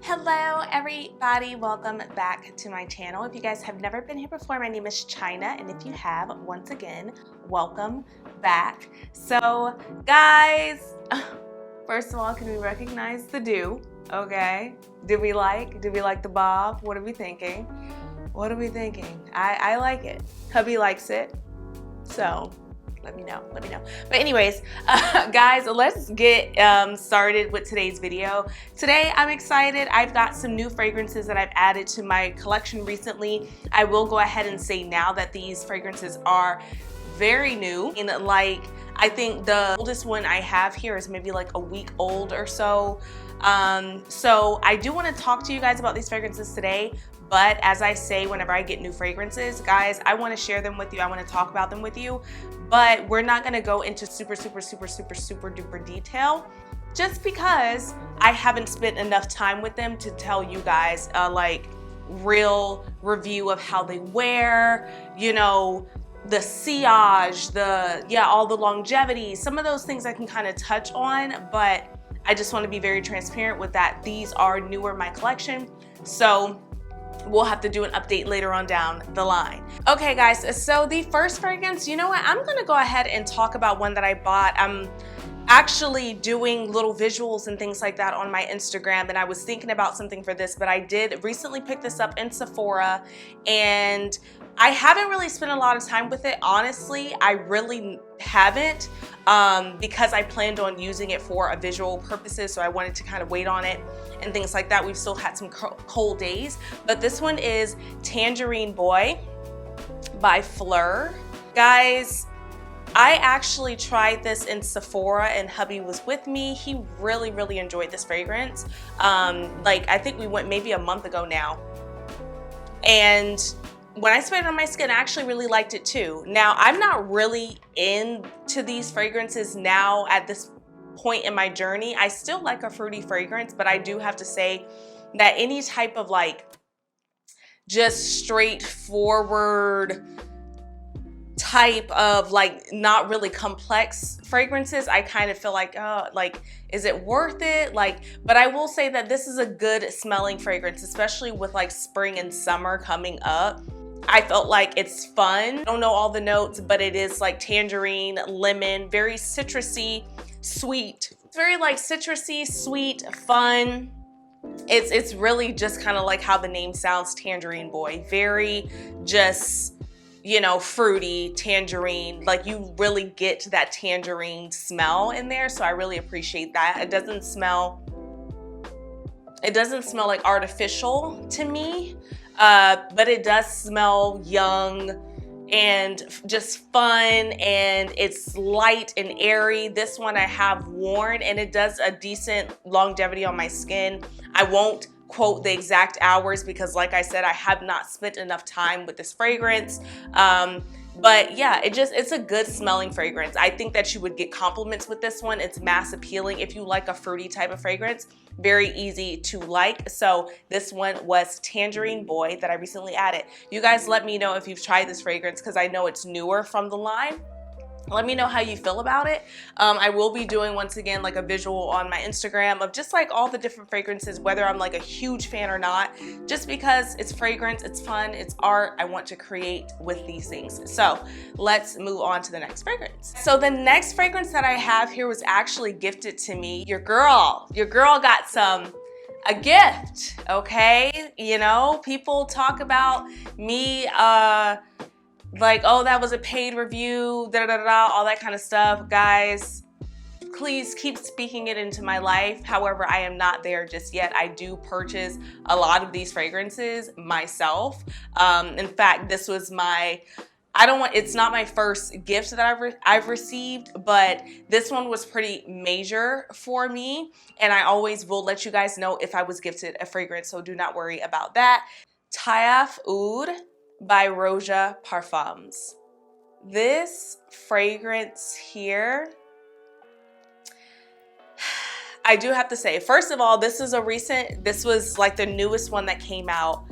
Hello everybody, welcome back to my channel. If you guys have never been here before, my name is China, and if you have, once again, welcome back. So guys, first of all, can we recognize the do? Okay, do we like the bob? What are we thinking? What are we thinking? I like it. Hubby likes it, so let me know. But anyways, guys, let's get started with today's video. Today, I'm excited. I've got some new fragrances that I've added to my collection recently. I will go ahead and say now that these fragrances are very new. And like, I think the oldest one I have here is maybe like a week old or so. So I do want to talk to you guys about these fragrances today. But as I say, whenever I get new fragrances, guys, I want to share them with you. I want to talk about them with you. But we're not going to go into super duper detail, just because I haven't spent enough time with them to tell you guys like real review of how they wear, you know, the sillage, all the longevity. Some of those things I can kind of touch on, but I just want to be very transparent with that. These are newer in my collection, so we'll have to do an update later on down the line. Okay guys, so the first fragrance, you know what? I'm gonna go ahead and talk about one that I bought. I'm actually doing little visuals and things like that on my Instagram, and I was thinking about something for this, but I did recently pick this up in Sephora, and I haven't really spent a lot of time with it. Honestly, I really haven't, because I planned on using it for a visual purposes, so I wanted to kind of wait on it and things like that. We've still had some cold days, but this one is Tangerine Boy by Fleur. Guys, I actually tried this in Sephora and hubby was with me. He really enjoyed this fragrance. Like, I think we went maybe a month ago now, and when I sprayed it on my skin, I actually really liked it too. Now, I'm not really into these fragrances now at this point in my journey. I still like a fruity fragrance, but I do have to say that any type of like just straightforward type of like not really complex fragrances, I kind of feel like, oh, like, is it worth it? Like, but I will say that this is a good smelling fragrance, especially with like spring and summer coming up. I felt like it's fun. I don't know all the notes, but it is like tangerine, lemon, very citrusy, sweet. It's very like citrusy, sweet, fun. It's really just kind of like how the name sounds, Tangerine Boy. Very just, you know, fruity, tangerine. Like, you really get that tangerine smell in there, so I really appreciate that. It doesn't smell like artificial to me. But it does smell young and just fun, and it's light and airy. This one I have worn, and it does a decent longevity on my skin. I won't quote the exact hours because, like I said, I have not spent enough time with this fragrance. But yeah, it's a good smelling fragrance. I think that you would get compliments with this one. It's mass appealing. If you like a fruity type of fragrance, very easy to like. So this one was Tangerine Boy that I recently added. You guys let me know if you've tried this fragrance, because I know it's newer from the line. Let me know how you feel about it. I will be doing, once again, like a visual on my Instagram of just like all the different fragrances, whether I'm like a huge fan or not, just because it's fragrance, it's fun, it's art. I want to create with these things. So let's move on to the next fragrance. So the next fragrance that I have here was actually gifted to me. Your girl got a gift, okay? You know, people talk about me, like, oh, that was a paid review, all that kind of stuff. Guys, please keep speaking it into my life. However, I am not there just yet. I do purchase a lot of these fragrances myself. In fact, this was it's not my first gift that I've received, but this one was pretty major for me, and I always will let you guys know if I was gifted a fragrance, so do not worry about that. Taif Oud by Roja Parfums. This fragrance here, I do have to say, first of all, this was like the newest one that came out,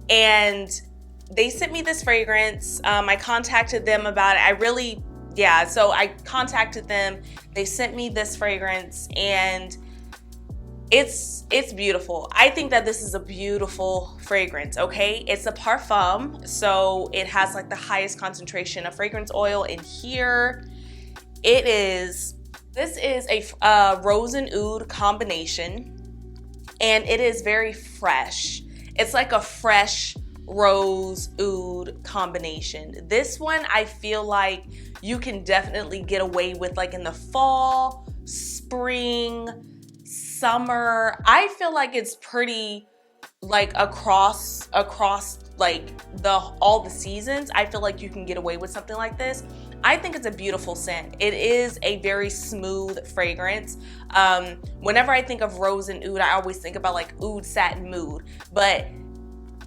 and they sent me this fragrance. I contacted them about it. So I contacted them. They sent me this fragrance, and It's beautiful. I think that this is a beautiful fragrance, okay? It's a Parfum, so it has like the highest concentration of fragrance oil in here. This is a rose and oud combination, and it is very fresh. It's like a fresh rose oud combination. This one I feel like you can definitely get away with like in the fall, spring, summer. I feel like it's pretty like across like all the seasons. I feel like you can get away with something like this. I think it's a beautiful scent. It is a very smooth fragrance. Whenever I think of rose and oud, I always think about like oud satin mood, but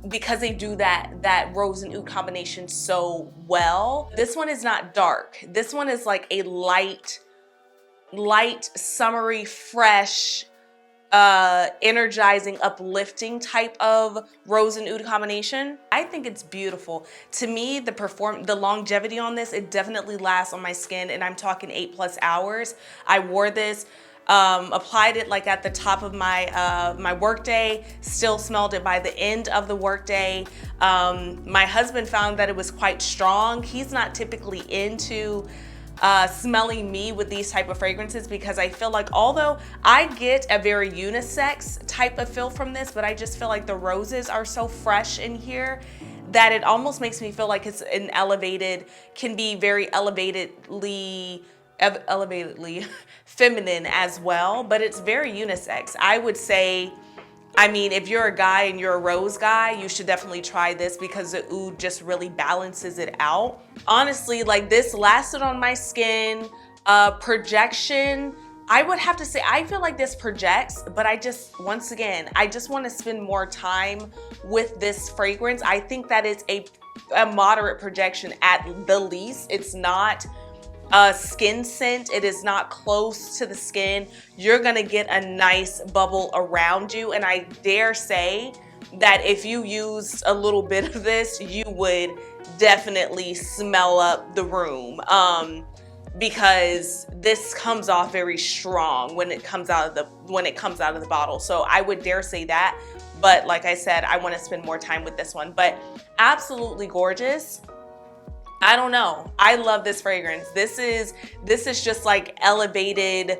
because they do that rose and oud combination so well, this one is not dark. This one is like a light, summery, fresh, energizing, uplifting type of rose and oud combination. I think it's beautiful. To me, the longevity on this, it definitely lasts on my skin, and I'm talking 8+ hours. I wore this, applied it like at the top of my my workday, still smelled it by the end of the workday. My husband found that it was quite strong. He's not typically into smelling me with these type of fragrances, because I feel like although I get a very unisex type of feel from this, but I just feel like the roses are so fresh in here that it almost makes me feel like it's can be very elevatedly feminine as well, but it's very unisex. I would say, I mean, if you're a guy and you're a rose guy, you should definitely try this because the oud just really balances it out. Honestly, like this lasted on my skin. Projection, I would have to say, I feel like this projects, but once again, I just want to spend more time with this fragrance. I think that it's a moderate projection at the least. It's not a skin scent. It is not close to the skin. You're gonna get a nice bubble around you, and I dare say that if you used a little bit of this, you would definitely smell up the room, because this comes off very strong when it comes out of the bottle. So I would dare say that, but like I said, I want to spend more time with this one. But absolutely gorgeous. I don't know. I love this fragrance. This is just like elevated.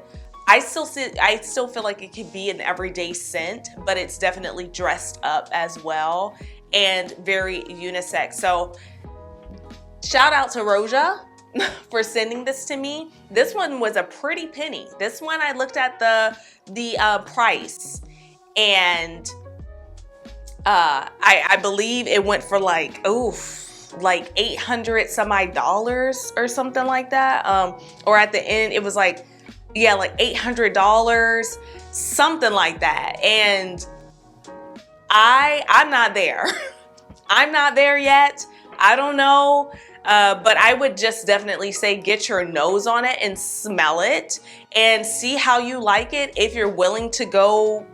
I still feel like it could be an everyday scent, but it's definitely dressed up as well and very unisex. So shout out to Roja for sending this to me. This one was a pretty penny. This one, I looked at the price, and I believe it went for like, like $800 some odd dollars or something like that. Or at the end it was like, yeah, like $800, something like that. And I'm not there. I'm not there yet. I don't know. But I would just definitely say get your nose on it and smell it and see how you like it. If you're willing to go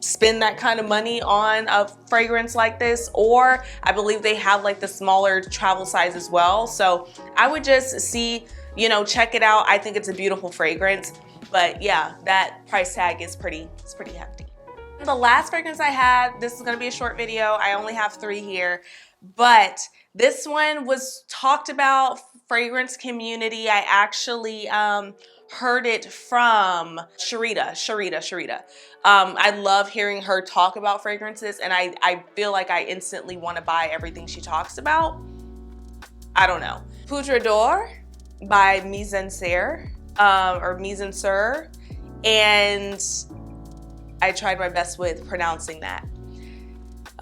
spend that kind of money on a fragrance like this, or I believe they have like the smaller travel size as well. So I would just see, check it out. I think it's a beautiful fragrance, but yeah, that price tag is pretty hefty. The last fragrance I had, this is gonna be a short video. I only have 3 here, but this one was talked about fragrance community. I actually heard it from Sharita. I love hearing her talk about fragrances, and I feel like I instantly want to buy everything she talks about. I don't know. Poudre d'Or by MAISON, or MAISON, and I tried my best with pronouncing that.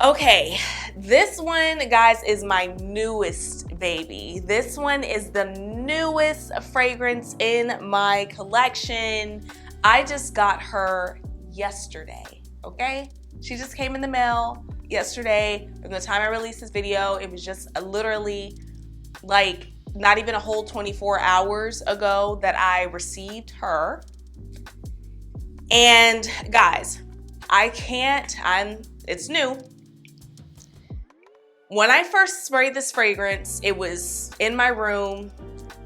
Okay, this one, guys, is my newest baby. This one is the newest fragrance in my collection. I just got her yesterday, okay? She just came in the mail yesterday. From the time I released this video, it was just literally like not even a whole 24 hours ago that I received her. And guys, it's new. When I first sprayed this fragrance, it was in my room,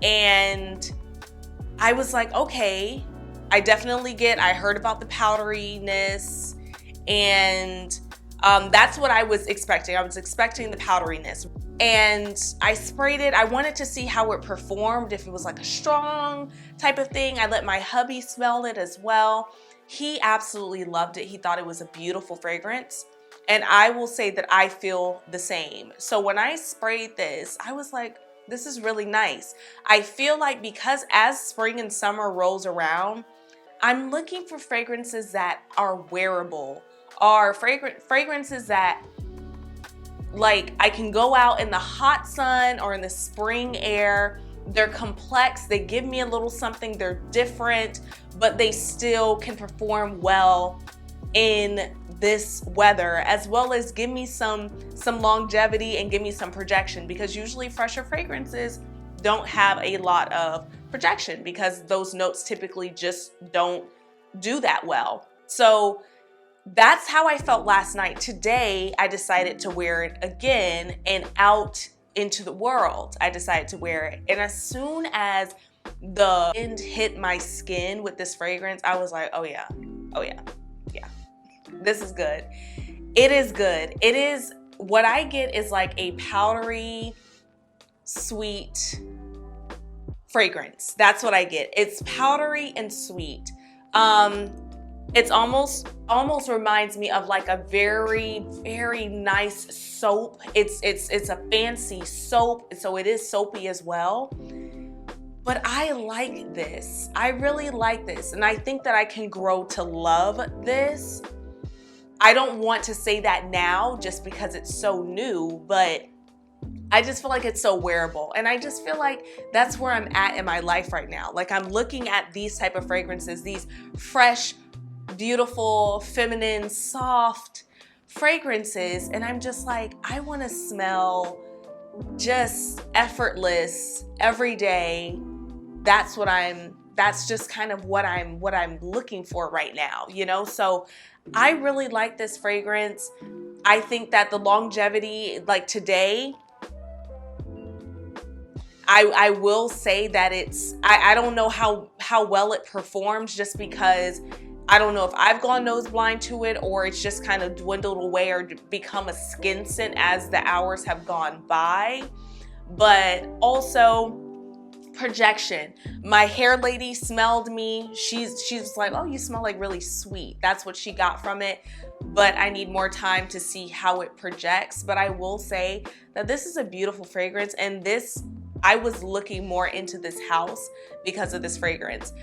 and I was like, okay, I heard about the powderiness, and that's what I was expecting. I was expecting the powderiness. And I sprayed it. I wanted to see how it performed, if it was like a strong type of thing. I let my hubby smell it as well. He absolutely loved it. He thought it was a beautiful fragrance. And I will say that I feel the same. So when I sprayed this, I was like, this is really nice. I feel like because as spring and summer rolls around, I'm looking for fragrances that are wearable, are fragrances that like I can go out in the hot sun or in the spring air. They're complex, they give me a little something, they're different, but they still can perform well in this weather, as well as give me some longevity and give me some projection, because usually fresher fragrances don't have a lot of projection because those notes typically just don't do that well. So that's how I felt last night. Today, I decided to wear it again and out into the world. I decided to wear it. And as soon as the wind hit my skin with this fragrance, I was like, oh yeah, this is good. It is good. It is, what I get is like a powdery, sweet fragrance. That's what I get. It's powdery and sweet. It's almost reminds me of like a very, very nice soap. It's a fancy soap, so it is soapy as well. But I like this. I really like this. And I think that I can grow to love this. I don't want to say that now just because it's so new, but I just feel like it's so wearable. And I just feel like that's where I'm at in my life right now. Like I'm looking at these type of fragrances, these fresh, beautiful, feminine, soft fragrances. And I'm just like, I want to smell just effortless every day. That's just kind of what I'm looking for right now, you know? So I really like this fragrance. I think that the longevity, like today, I will say that it's, I don't know how well it performs, just because I don't know if I've gone nose blind to it or it's just kind of dwindled away or become a skin scent as the hours have gone by. But also projection. My hair lady smelled me. She's like, oh, you smell like really sweet. That's what she got from it. But I need more time to see how it projects. But I will say that this is a beautiful fragrance, and this, I was looking more into this house because of this fragrance.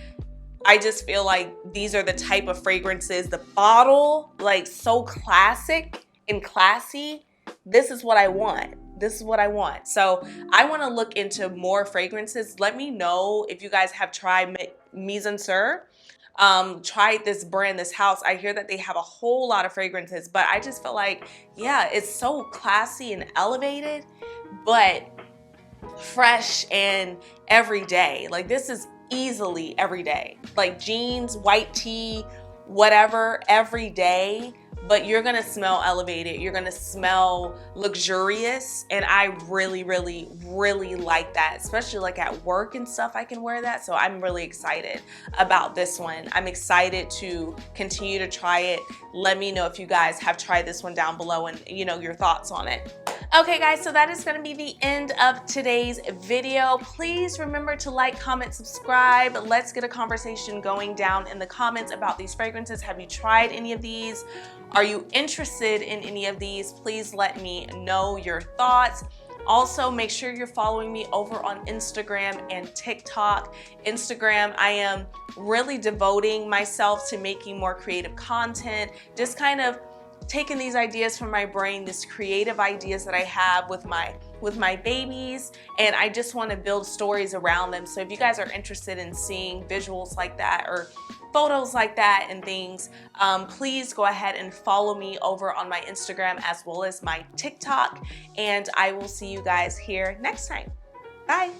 I just feel like these are the type of fragrances, the bottle, like so classic and classy. This is what I want. This is what I want. So I want to look into more fragrances. Let me know if you guys have tried MAISON. Tried this brand, this house. I hear that they have a whole lot of fragrances, but I just feel like, yeah, it's so classy and elevated, but fresh and everyday. Like this is easily every day, like jeans, white tee, whatever, every day. But you're gonna smell elevated, you're gonna smell luxurious, and I really, really, really like that, especially like at work and stuff. I can wear that, so I'm really excited about this one. I'm excited to continue to try it. Let me know if you guys have tried this one down below and you know your thoughts on it. Okay guys, so that is going to be the end of today's video. Please remember to like, comment, subscribe. Let's get a conversation going down in the comments about these fragrances. Have you tried any of these? Are you interested in any of these? Please let me know your thoughts. Also, make sure you're following me over on Instagram and TikTok. Instagram, I am really devoting myself to making more creative content, just kind of taking these ideas from my brain, these creative ideas that I have with my babies, and I just want to build stories around them. So if you guys are interested in seeing visuals like that or photos like that and things, please go ahead and follow me over on my Instagram as well as my TikTok, and I will see you guys here next time. Bye.